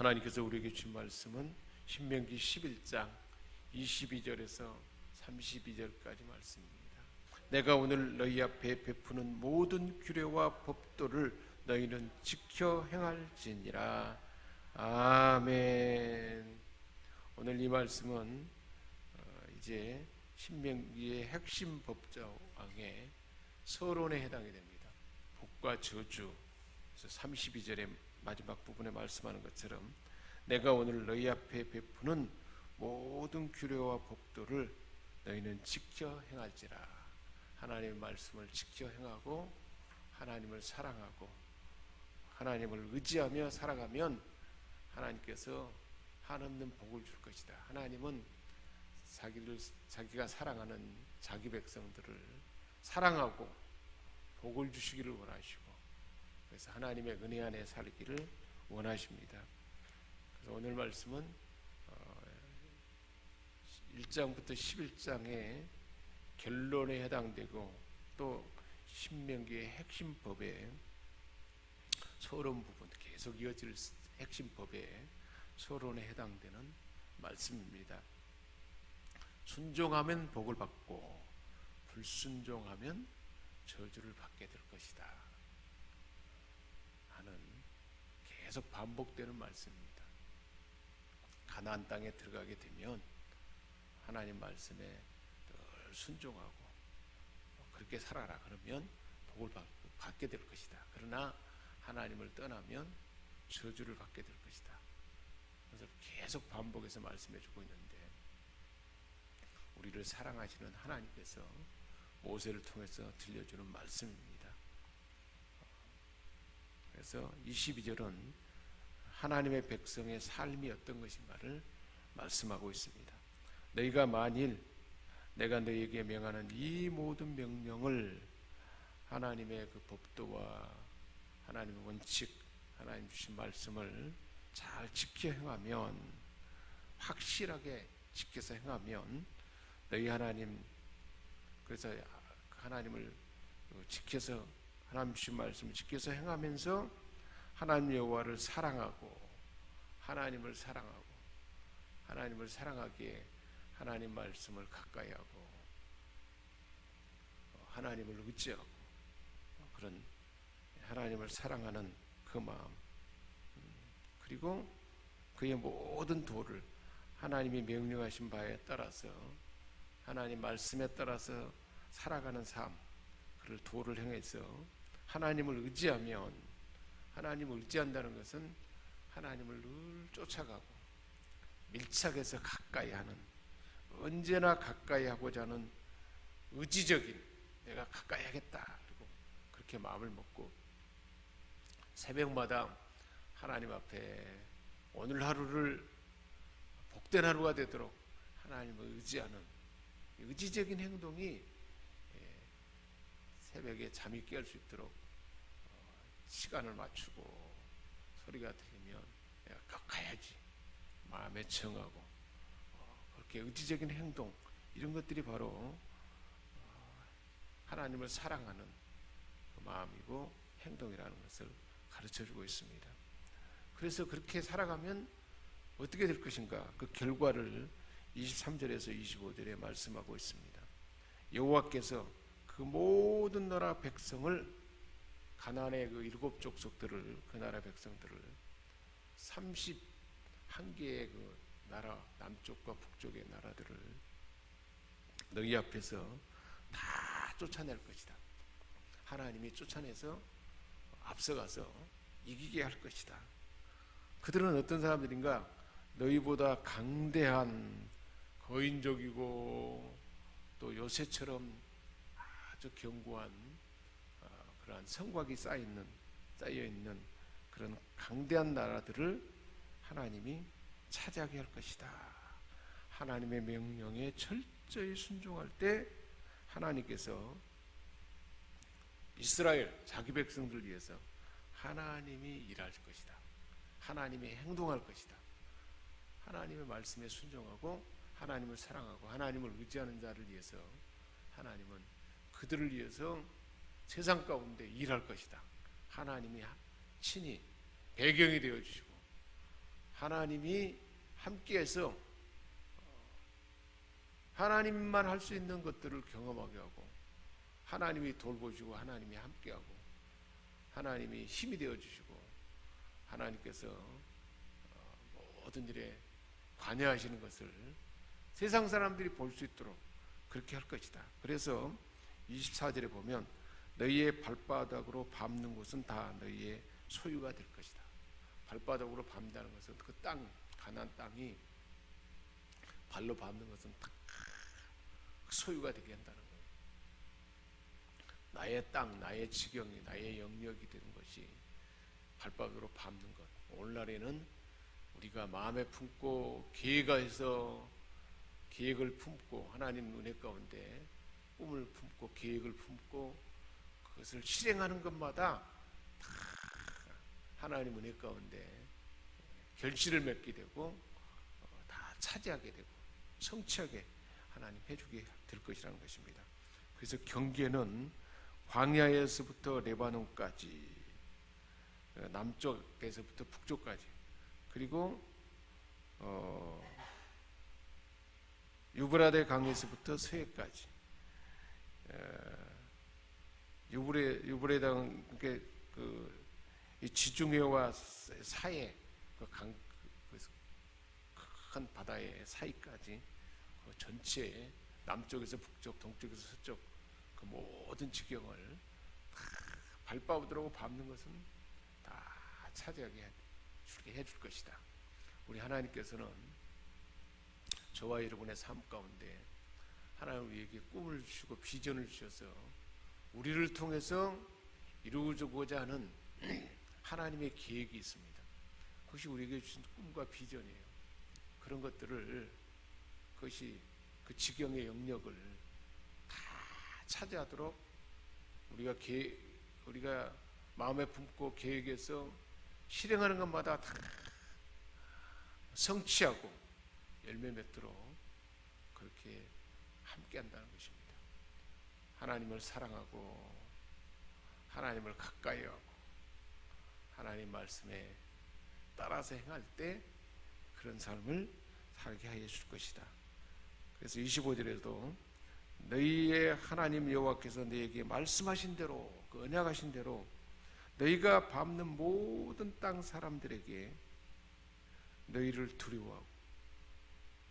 하나님께서 우리에게 주신 말씀은 신명기 11장 22절에서 32절까지 말씀입니다. 내가 오늘 너희 앞에 베푸는 모든 규례와 법도를 너희는 지켜 행할지니라. 아멘. 오늘 이 말씀은 이제 신명기의 핵심 법조항의 서론에 해당이 됩니다. 복과 저주, 32절의 마지막 부분에 말씀하는 것처럼 내가 오늘 너희 앞에 베푸는 모든 규례와 법도를 너희는 지켜 행할지라. 하나님의 말씀을 지켜 행하고 하나님을 사랑하고 하나님을 의지하며 살아가면 하나님께서 한없는 복을 줄 것이다. 하나님은 자기가 사랑하는 자기 백성들을 사랑하고 복을 주시기를 원하시고, 그래서 하나님의 은혜 안에 살기를 원하십니다. 그래서 오늘 말씀은 1장부터 11장의 결론에 해당되고 또 신명기의 핵심 법의 서론 부분, 계속 이어질 핵심 법의 서론에 해당되는 말씀입니다. 순종하면 복을 받고 불순종하면 저주를 받게 될 것이다 하는 계속 반복되는 말씀입니다. 가나안 땅에 들어가게 되면 하나님 말씀에 늘 순종하고 그렇게 살아라 그러면 복을 받게 될 것이다. 그러나 하나님을 떠나면 저주를 받게 될 것이다. 그래서 계속 반복해서 말씀해 주고 있는데, 우리를 사랑하시는 하나님께서 모세를 통해서 들려주는 말씀입니다. 그래서 22절은 하나님의 백성의 삶이 어떤 것인가를 말씀하고 있습니다. 너희가 만일 내가 너희에게 명하는 이 모든 명령을, 하나님의 그 법도와 하나님의 원칙, 하나님 주신 말씀을 잘 지켜 행하면, 확실하게 지켜서 행하면 너희 하나님, 그래서 하나님을 지켜서 하나님 주신 말씀을 지켜서 행하면서 하나님 여호와를 사랑하고 하나님을 사랑하기에 하나님 말씀을 가까이 하고 하나님을 의지하고 그런 하나님을 사랑하는 그 마음, 그리고 그의 모든 도를 하나님이 명령하신 바에 따라서 하나님 말씀에 따라서 살아가는 삶, 그를 도를 행해서 하나님을 의지하면, 하나님을 의지한다는 것은 하나님을 늘 쫓아가고 밀착해서 가까이 하는, 언제나 가까이 하고자 하는 의지적인, 내가 가까이 하겠다 그리고 그렇게 마음을 먹고 새벽마다 하나님 앞에 오늘 하루를 복된 하루가 되도록 하나님을 의지하는 의지적인 행동이 새벽에 잠이 깨울 수 있도록 시간을 맞추고 소리가 들리면 내가 꼭 가야지 마음에 정하고 그렇게 의지적인 행동, 이런 것들이 바로 하나님을 사랑하는 그 마음이고 행동이라는 것을 가르쳐주고 있습니다. 그래서 그렇게 살아가면 어떻게 될 것인가, 그 결과를 23절에서 25절에 말씀하고 있습니다. 여호와께서 그 모든 나라 백성을, 가나안의 그 7 족속들을, 그 나라 백성들을 31개의 그 나라, 남쪽과 북쪽의 나라들을 너희 앞에서 다 쫓아낼 것이다. 하나님이 쫓아내서 앞서가서 이기게 할 것이다. 그들은 어떤 사람들인가? 너희보다 강대한, 거인족이고 또 요새처럼 아주 견고한 그러한 성곽이 쌓여있는 그런 강대한 나라들을 하나님이 차지하게 할 것이다. 하나님의 명령에 철저히 순종할 때 하나님께서 이스라엘 자기 백성들을 위해서 하나님이 일할 것이다. 하나님이 행동할 것이다. 하나님의 말씀에 순종하고 하나님을 사랑하고 하나님을 의지하는 자를 위해서 하나님은 그들을 위해서 세상 가운데 일할 것이다. 하나님이 친히 배경이 되어주시고 하나님이 함께해서 하나님만 할 수 있는 것들을 경험하게 하고, 하나님이 돌보시고 하나님이 함께하고 하나님이 힘이 되어주시고 하나님께서 모든 일에 관여하시는 것을 세상 사람들이 볼 수 있도록 그렇게 할 것이다. 그래서 24절에 보면 너희의 발바닥으로 밟는 곳은 다 너희의 소유가 될 것이다. 발바닥으로 밟는다는 것은 그 땅, 가나안 땅이 발로 밟는 것은 다 소유가 되게 한다는 거예요. 나의 땅, 나의 지경이, 나의 영역이 되는 것이 발바닥으로 밟는 것. 오늘날에는 우리가 마음에 품고 계획해서 계획을 품고 하나님 은혜 가운데 꿈을 품고 계획을 품고 그것을 실행하는 것마다 다 하나님 은혜 가운데 결실을 맺게 되고 다 차지하게 되고 성취하게 하나님 해주게 될 것이라는 것입니다. 그래서 경계는 광야에서부터 레바논까지, 남쪽에서부터 북쪽까지, 그리고 유브라데 강에서부터 서해까지, 유브레당 이 지중해와 사해 큰 바다의 사이까지 그 전체 남쪽에서 북쪽, 동쪽에서 서쪽 그 모든 지경을 다 발바닥으로 밟는 것은 다 차지하게 해줄 것이다. 우리 하나님께서는 저와 여러분의 삶 가운데 하나님 우리에게 꿈을 주시고 비전을 주셔서 우리를 통해서 이루어지고자 하는 하나님의 계획이 있습니다. 그것이 우리에게 주신 꿈과 비전이에요. 그런 것들을, 그것이 그 지경의 영역을 다 차지하도록 우리가 마음에 품고 계획해서 실행하는 것마다 다 성취하고 열매 맺도록 그렇게 함께 한다는 것입니다. 하나님을 사랑하고 하나님을 가까이 하고 하나님 말씀에 따라서 행할 때 그런 삶을 살게 하여 줄 것이다. 그래서 25절에도 너희의 하나님 여호와께서 너희에게 말씀하신 대로, 그 언약하신 대로 너희가 밟는 모든 땅 사람들에게 너희를 두려워하고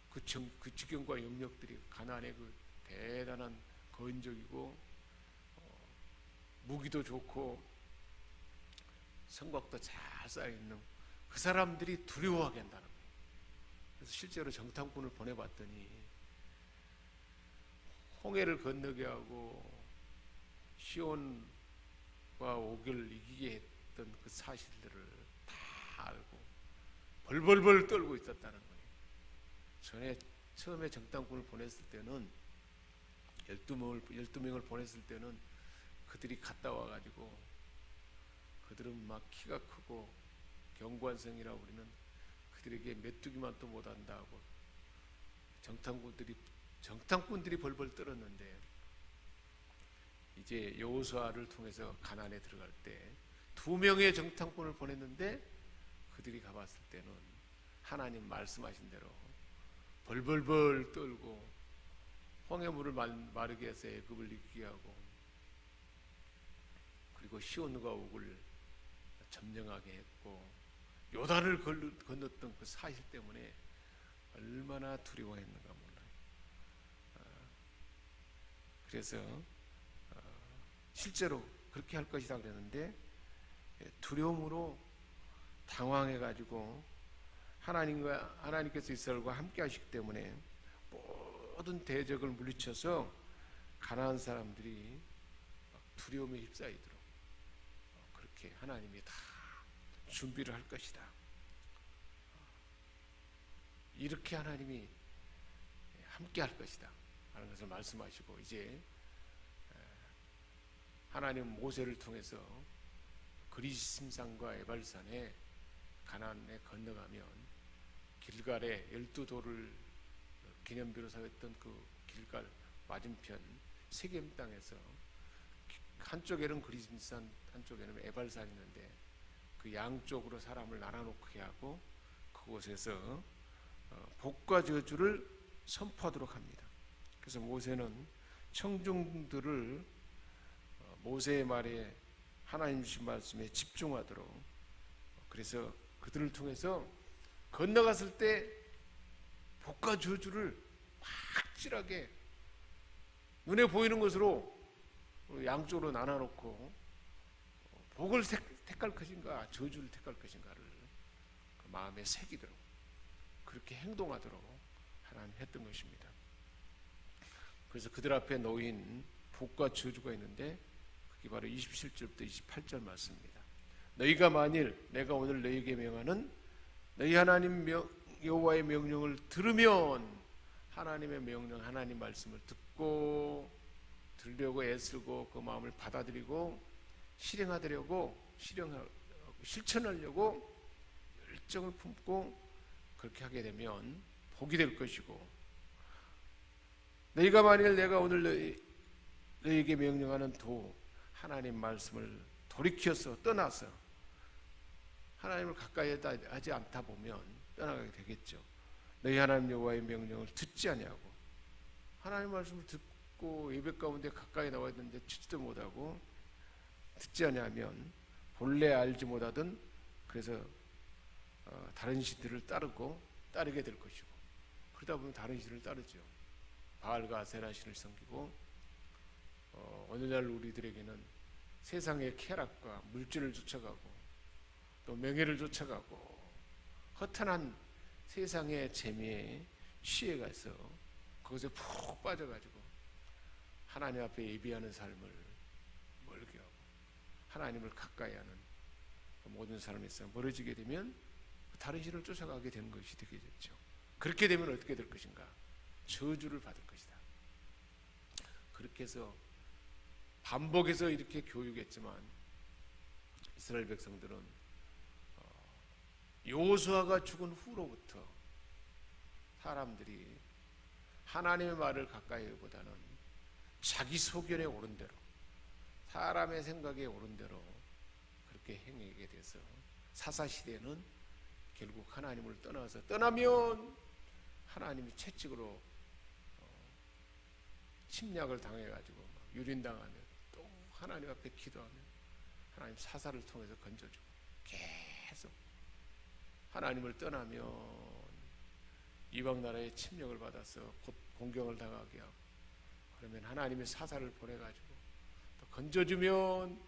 그 지경과 영역들이 가나안의 그 대단한 거인적이고 무기도 좋고 성곽도 잘 쌓여있는 그 사람들이 두려워하게 한다는 거예요. 그래서 실제로 정탐꾼을 보내봤더니 홍해를 건너게 하고 시온과 오교를 이기게 했던 그 사실들을 다 알고 벌벌벌 떨고 있었다는 거예요. 처음에 정탐꾼을 보냈을 때는 12명을 보냈을 때는 그들이 갔다 와가지고 그들은 막 키가 크고 경관성이라 우리는 그들에게 메뚜기만 또 못한다 하고 정탐꾼들이 벌벌 떨었는데 이제 여호수아를 통해서 가나안에 들어갈 때 2명의 정탐꾼을 보냈는데 그들이 가봤을 때는 하나님 말씀하신 대로 벌벌벌 떨고 홍해물을 마르게 해서 애굽을 이기게 하고 그리고 시온과 옥을 점령하게 했고 요단을 건넜던 그 사실 때문에 얼마나 두려워했는가 몰라요. 그래서 실제로 그렇게 할 것이다 그랬는데 두려움으로 당황해가지고 하나님께서 이스라엘과 함께 하시기 때문에 모든 대적을 물리쳐서 가나안 사람들이 두려움에 휩싸이도록 그렇게 하나님이 다 준비를 할 것이다. 이렇게 하나님이 함께 할 것이다 하는 것을 말씀하시고 이제 하나님 모세를 통해서 그리심산과 에발산에 가나안에 건너가면 길갈에 12돌을 기념비로 세웠던 그 길갈 맞은편 세겜 땅에서 한쪽에는 그리심산 한쪽에는 에발산이 있는데 그 양쪽으로 사람을 나눠놓게 하고 그곳에서 복과 저주를 선포하도록 합니다. 그래서 모세는 청중들을 모세의 말에 하나님 주신 말씀에 집중하도록, 그래서 그들을 통해서 건너갔을 때 복과 저주를 확실하게 눈에 보이는 것으로 양쪽으로 나눠놓고 복을 택할 것인가 저주를 택할 것인가를 그 마음에 새기도록, 그렇게 행동하도록 하나님 했던 것입니다. 그래서 그들 앞에 놓인 복과 저주가 있는데 그게 바로 27절부터 28절 말씀입니다. 너희가 만일 내가 오늘 너희에게 명하는 너희 하나님 여호와의 명령을 들으면, 하나님의 명령, 하나님 말씀을 듣고 들으려고 애쓰고 그 마음을 받아들이고 실천하려고 열정을 품고 그렇게 하게 되면 복이 될 것이고, 너희가 만일 내가 오늘 너희에게 명령하는 하나님 말씀을 돌이켜서 떠나서 하나님을 가까이 하지 않다 보면 떠나가게 되겠죠. 너희 하나님 여호와의 명령을 듣지 아니하고, 하나님 말씀을 듣고 예배 가운데 가까이 나와 있는데 듣지도 못하고 듣지 아니하면 본래 알지 못하던, 그래서 다른 신들을 따르게 될 것이고, 그러다 보면 다른 신을 따르죠. 바알과 아세라 신을 섬기고, 오늘날 우리들에게는 세상의 쾌락과 물질을 쫓아가고 또 명예를 쫓아가고 허탄한 세상의 재미에 취해가서 거기서 푹 빠져가지고 하나님 앞에 예비하는 삶을 멀게 하고 하나님을 가까이 하는 모든 사람에서 멀어지게 되면 다른 신을 쫓아가게 되는 것이 되겠죠. 그렇게 되면 어떻게 될 것인가? 저주를 받을 것이다. 그렇게 해서 반복해서 이렇게 교육했지만 이스라엘 백성들은 여호수아가 죽은 후로부터 사람들이 하나님의 말을 가까이 하기보다는 자기 소견에 오른 대로, 사람의 생각에 오른 대로 그렇게 행하게 돼서 사사시대는 결국 하나님을 떠나면 하나님이 채찍으로 침략을 당해가지고 유린당하면 또 하나님 앞에 기도하면 하나님 사사를 통해서 건져주고, 계속 하나님을 떠나면 이방 나라의 침략을 받아서 곧 공경을 당하게 하고, 그러면 하나님의 사사를 보내가지고 또 건져주면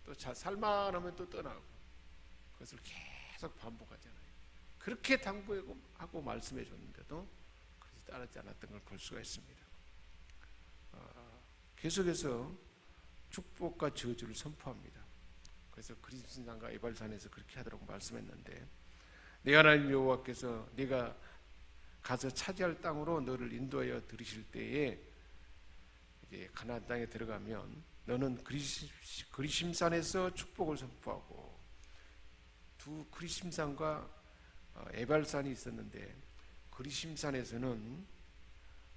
또 살만하면 또 떠나고, 그것을 계속 반복하잖아요. 그렇게 당부하고 말씀해 줬는데도 그래서 따르지 않았던 걸 볼 수가 있습니다. 계속해서 축복과 저주를 선포합니다. 그래서 그리심산과 에발산에서 그렇게 하도록 말씀했는데, 내 하나님 여호와께서 네가 가서 차지할 땅으로 너를 인도하여 들이실 때에 이제 가나안 땅에 들어가면 너는 그리심산에서 축복을 선포하고, 두 그리심산과 에발산이 있었는데 그리심산에서는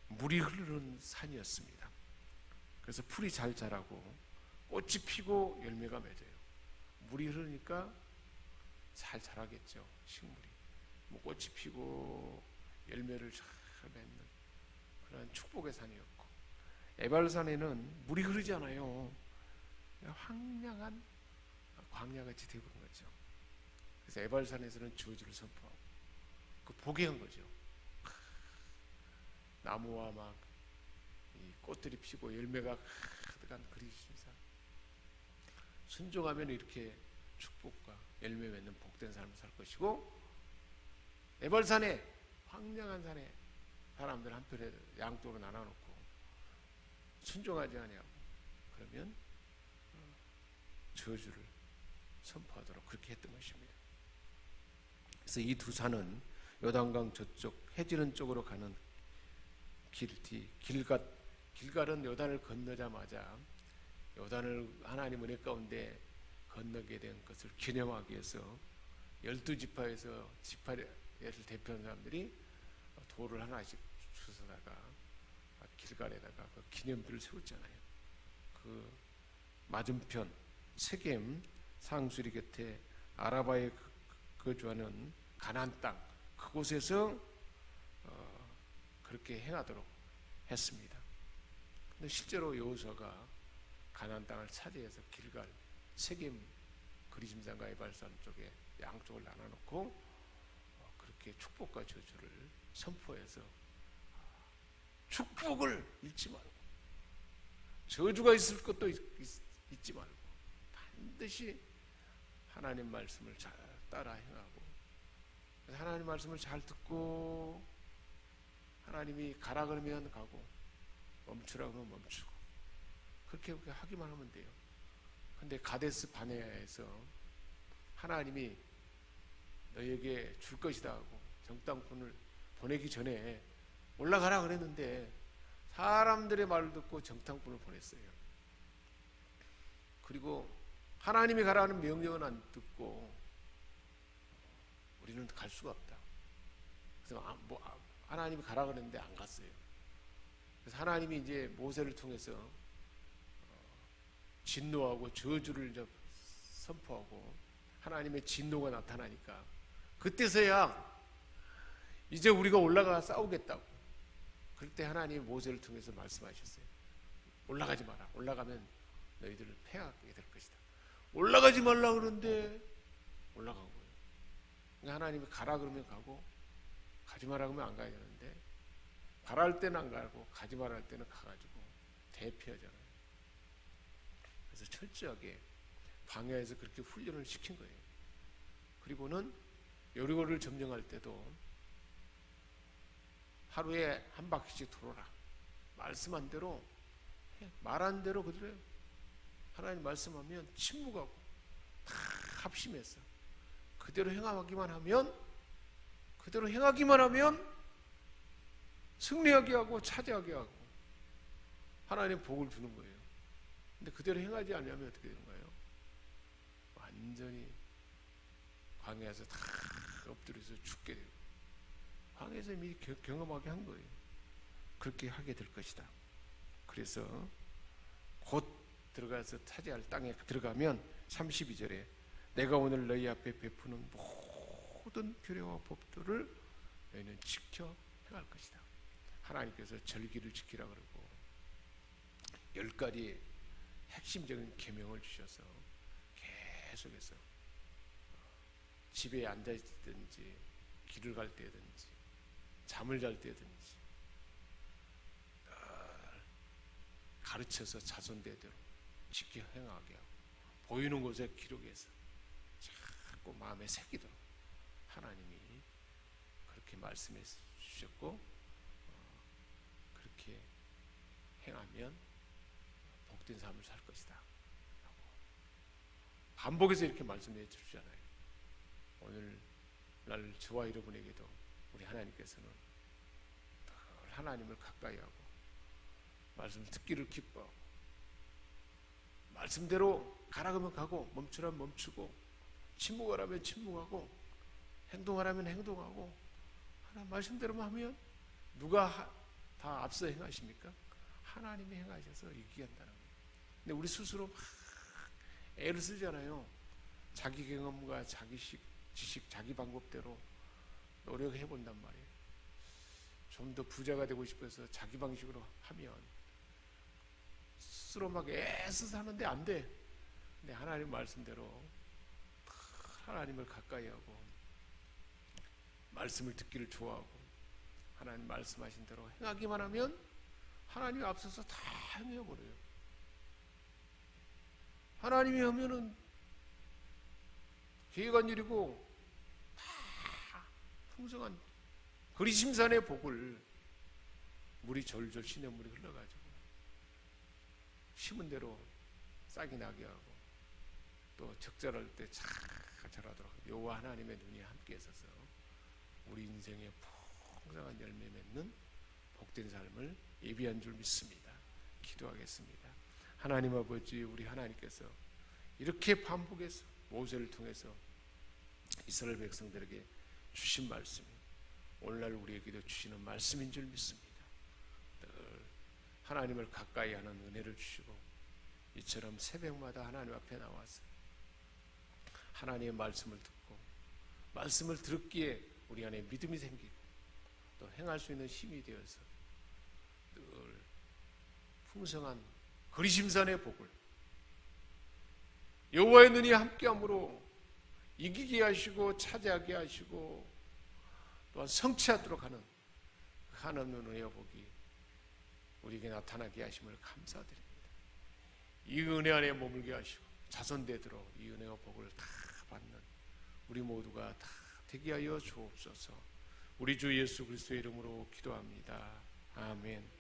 물이 흐르는 산이었습니다. 그래서 풀이 잘 자라고 꽃이 피고 열매가 맺어요. 물이 흐르니까 잘 자라겠죠. 식물이 꽃이 피고 열매를 잘 맺는 그런 축복의 산이었고, 에발산에는 물이 흐르지 않아요. 황량한 광야같이 되어버린 거죠. 그래서 에발산에서는 저주를 선포하고 그 복이 한 거죠. 나무와 막 이 꽃들이 피고 열매가 가득한 그리심산, 순종하면 이렇게 축복과 열매 맺는 복된 삶을 살 것이고, 에발산에 황량한 산에 사람들 한편에 양쪽으로 나눠놓고 순종하지 아니하고 그러면 저주를 선포하도록 그렇게 했던 것입니다. 그래서 이 두 산은 요단강 저쪽 해지는 쪽으로 가는 길갈은 요단을 건너자마자 요단을 하나님 은혜 가운데 건너게 된 것을 기념하기 위해서 12지파에서 지파를 대표하는 사람들이 돌을 하나씩 주워다가 길갈에다가 그 기념비를 세웠잖아요. 그 맞은편 세겜 상수리 곁에 아라바에 거주하는 가나안 땅, 그곳에서 그렇게 행하도록 했습니다. 근데 실제로 여호수아가 가나안 땅을 차지해서 길갈, 세겜, 그리심산과 에발산 쪽에 양쪽을 나눠놓고 그렇게 축복과 저주를 선포해서 축복을 잃지 말고 저주가 있을 것도 잊지 말고 반드시 하나님 말씀을 잘 따라 행하고, 하나님 말씀을 잘 듣고 하나님이 가라 그러면 가고 멈추라 그러면 멈추고 그렇게 하기만 하면 돼요. 근데 가데스 바네아에서 하나님이 너에게 줄 것이다 하고 정탐꾼을 보내기 전에 올라가라 그랬는데 사람들의 말을 듣고 정탐꾼을 보냈어요. 그리고 하나님이 가라는 명령은 안 듣고 우리는 갈 수가 없다. 그래서 하나님이 가라 그랬는데 안 갔어요. 그래서 하나님이 이제 모세를 통해서 진노하고 저주를 이제 선포하고 하나님의 진노가 나타나니까 그때서야 이제 우리가 올라가 싸우겠다고. 그럴 때 하나님이 모세를 통해서 말씀하셨어요. 올라가지 마라. 올라가면 너희들을 패하게 될 것이다. 올라가지 말라 그러는데 올라간 거예요. 그러니까 하나님이 가라 그러면 가고 가지 마라 그러면 안 가야 되는데 가라 할 때는 안 가고 가지 마라 할 때는 가가지고 대피하잖아요. 그래서 철저하게 광야에서 그렇게 훈련을 시킨 거예요. 그리고는 여리고를 점령할 때도 하루에 한 바퀴씩 돌아라. 말씀한 대로 말한 대로 그대로 하나님 말씀하면 침묵하고 다 합심해서 그대로 행하기만 하면 승리하게 하고 차지하게 하고 하나님 복을 주는 거예요. 근데 그대로 행하지 않으면 어떻게 되는 거예요? 완전히 광야에서 다 엎드려서 죽게 되고 광야에서 이미 경험하게 한 거예요. 그렇게 하게 될 것이다. 그래서 곧 들어가서 차지할 땅에 들어가면 32절에 내가 오늘 너희 앞에 베푸는 모든 규례와 법도를 너희는 지켜 행할 것이다. 하나님께서 절기를 지키라 그러고 10가지 핵심적인 계명을 주셔서 계속해서 집에 앉아 있든지 길을 갈 때든지 잠을 잘 때든지 가르쳐서 자손대대로 지켜 행하게 하고 보이는 곳에 기록해서 자꾸 마음에 새기도록 하나님이 그렇게 말씀해 주셨고 그렇게 행하면 복된 삶을 살 것이다 라고 반복해서 이렇게 말씀해 주시잖아요. 오늘날 저와 여러분에게도 우리 하나님께서는 늘 하나님을 가까이 하고 말씀을 듣기를 기뻐하고 말씀대로 가라면 가고 멈추라면 멈추고 침묵하라면 침묵하고 행동하라면 행동하고 하나님 말씀대로만 하면 누가 다 앞서 행하십니까? 하나님이 행하셔서 이기게 한다는 거예요. 근데 우리 스스로 막 애를 쓰잖아요. 자기 경험과 자기 지식, 자기 방법대로 노력해 본단 말이에요. 좀 더 부자가 되고 싶어서 자기 방식으로 하면 스스로 막 애써서 하는데 안 돼. 근데 하나님 말씀대로 하나님을 가까이 하고 말씀을 듣기를 좋아하고 하나님 말씀하신 대로 행하기만 하면 하나님이 앞서서 다 행해버려요. 하나님이 하면은 계획한 일이고 다 풍성한 그리심산의 복을 물이 졸졸 시냇물이 흘러가지고 심은 대로 싹이 나게 하고 또 적절할 때 잘 자라도록 여호와 하나님의 눈이 함께 있어서 우리 인생에 풍성한 열매 맺는 복된 삶을 예비한 줄 믿습니다. 기도하겠습니다. 하나님 아버지, 우리 하나님께서 이렇게 반복해서 모세를 통해서 이스라엘 백성들에게 주신 말씀이 오늘날 우리에게도 주시는 말씀인 줄 믿습니다. 늘 하나님을 가까이 하는 은혜를 주시고 이처럼 새벽마다 하나님 앞에 나와서 하나님의 말씀을 듣고 말씀을 들었기에 우리 안에 믿음이 생기고 또 행할 수 있는 힘이 되어서 늘 풍성한 그리심산의 복을 여호와의 눈이 함께함으로 이기게 하시고 차지하게 하시고 또한 성취하도록 하는 한없는 은혜와 복이 우리에게 나타나게 하심을 감사드립니다. 이 은혜 안에 머물게 하시고 자손되도록 이 은혜와 복을 다 받는 우리 모두가 다 되게 하여 주옵소서. 우리 주 예수 그리스도의 이름으로 기도합니다. 아멘.